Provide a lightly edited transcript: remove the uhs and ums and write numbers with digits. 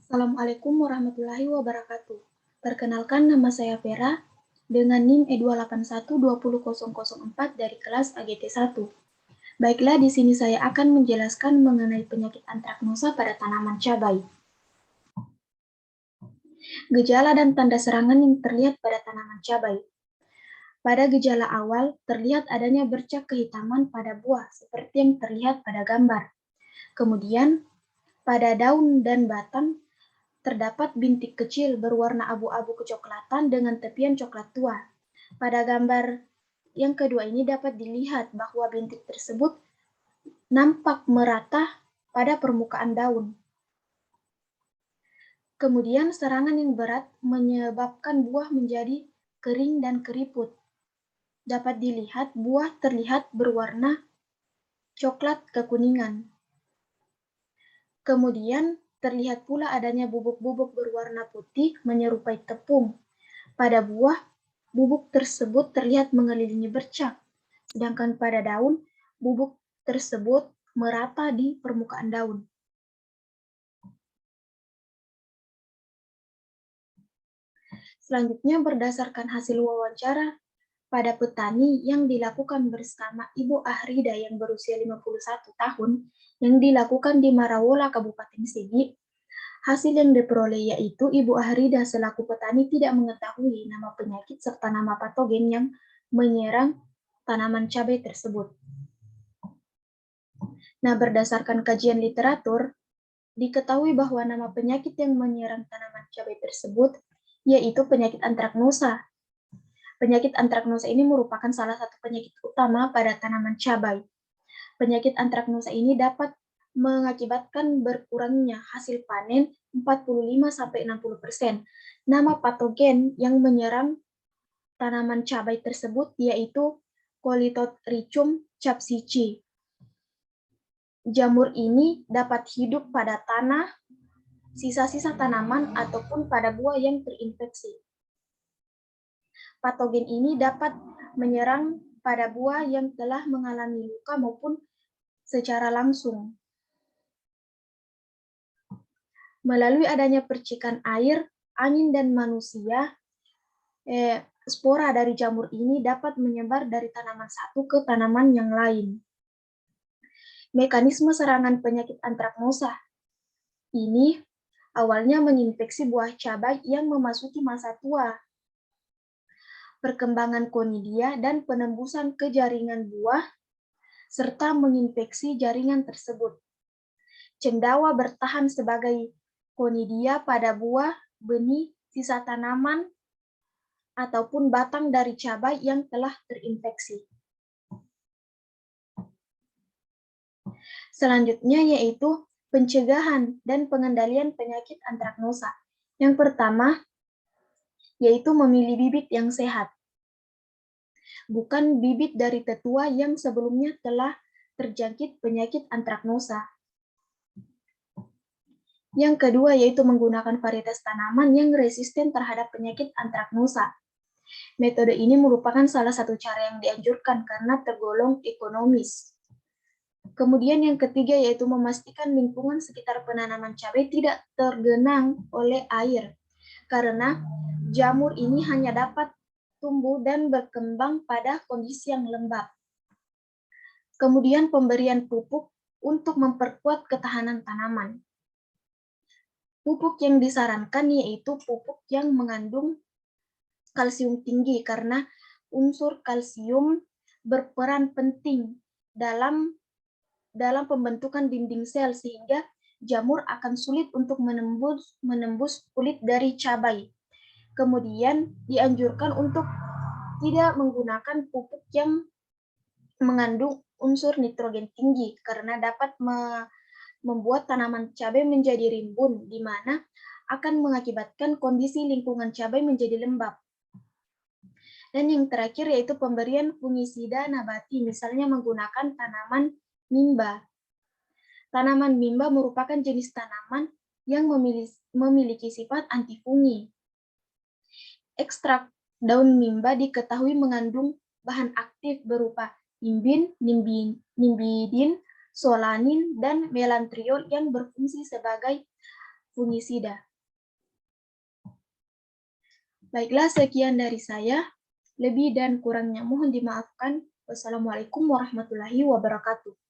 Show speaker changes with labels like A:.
A: Assalamualaikum warahmatullahi wabarakatuh. Perkenalkan, nama saya Vera dengan NIM E2812004 dari kelas AGT 1. Baiklah, di sini saya akan menjelaskan mengenai penyakit antraknosa pada tanaman cabai. Gejala dan tanda serangan yang terlihat pada tanaman cabai. Pada gejala awal, terlihat adanya bercak kehitaman pada buah, seperti yang terlihat pada gambar. Kemudian, pada daun dan batang, terdapat bintik kecil berwarna abu-abu kecoklatan dengan tepian coklat tua. Pada gambar yang kedua ini dapat dilihat bahwa bintik tersebut nampak merata pada permukaan daun. Kemudian serangan yang berat menyebabkan buah menjadi kering dan keriput. Dapat dilihat buah terlihat berwarna coklat kekuningan. Kemudian terlihat pula adanya bubuk-bubuk berwarna putih menyerupai tepung. Pada buah, bubuk tersebut terlihat mengelilingi bercak, sedangkan pada daun, bubuk tersebut merata di permukaan daun. Selanjutnya, berdasarkan hasil wawancara pada petani yang dilakukan bersama Ibu Ahrida yang berusia 51 tahun, yang dilakukan di Marawola, Kabupaten Sigi, hasil yang diperoleh yaitu Ibu Ahrida selaku petani tidak mengetahui nama penyakit serta nama patogen yang menyerang tanaman cabai tersebut. Nah, berdasarkan kajian literatur, diketahui bahwa nama penyakit yang menyerang tanaman cabai tersebut yaitu penyakit antraknosa. Penyakit antraknosa ini merupakan salah satu penyakit utama pada tanaman cabai. Penyakit antraknosa ini dapat mengakibatkan berkurangnya hasil panen 45-60%. Nama patogen yang menyerang tanaman cabai tersebut yaitu Colytotrichum capsici. Jamur ini dapat hidup pada tanah, sisa-sisa tanaman, ataupun pada buah yang terinfeksi. Patogen ini dapat menyerang pada buah yang telah mengalami luka maupun secara langsung. Melalui adanya percikan air, angin, dan manusia, spora dari jamur ini dapat menyebar dari tanaman satu ke tanaman yang lain. Mekanisme serangan penyakit antraknosa ini awalnya menginfeksi buah cabai yang memasuki masa tua. Perkembangan konidia dan penembusan ke jaringan buah, serta menginfeksi jaringan tersebut. Cendawa bertahan sebagai konidia pada buah, benih, sisa tanaman, ataupun batang dari cabai yang telah terinfeksi. Selanjutnya yaitu pencegahan dan pengendalian penyakit antraknosa. Yang pertama, yaitu memilih bibit yang sehat. Bukan bibit dari tetua yang sebelumnya telah terjangkit penyakit antraknosa. Yang kedua yaitu menggunakan varietas tanaman yang resisten terhadap penyakit antraknosa. Metode ini merupakan salah satu cara yang dianjurkan karena tergolong ekonomis. Kemudian yang ketiga yaitu memastikan lingkungan sekitar penanaman cabai tidak tergenang oleh air, karena jamur ini hanya dapat tumbuh dan berkembang pada kondisi yang lembab. Kemudian pemberian pupuk untuk memperkuat ketahanan tanaman. Pupuk yang disarankan yaitu pupuk yang mengandung kalsium tinggi karena unsur kalsium berperan penting dalam pembentukan dinding sel sehingga jamur akan sulit untuk menembus kulit dari cabai. Kemudian dianjurkan untuk tidak menggunakan pupuk yang mengandung unsur nitrogen tinggi karena dapat membuat tanaman cabai menjadi rimbun, di mana akan mengakibatkan kondisi lingkungan cabai menjadi lembab. Dan yang terakhir yaitu pemberian fungisida nabati, misalnya menggunakan tanaman mimba. Tanaman mimba merupakan jenis tanaman yang memiliki sifat antifungi. Ekstrak daun mimba diketahui mengandung bahan aktif berupa imbin, nimbidin, solanin, dan melantriol yang berfungsi sebagai fungisida. Baiklah, sekian dari saya. Lebih dan kurangnya mohon dimaafkan. Wassalamualaikum warahmatullahi wabarakatuh.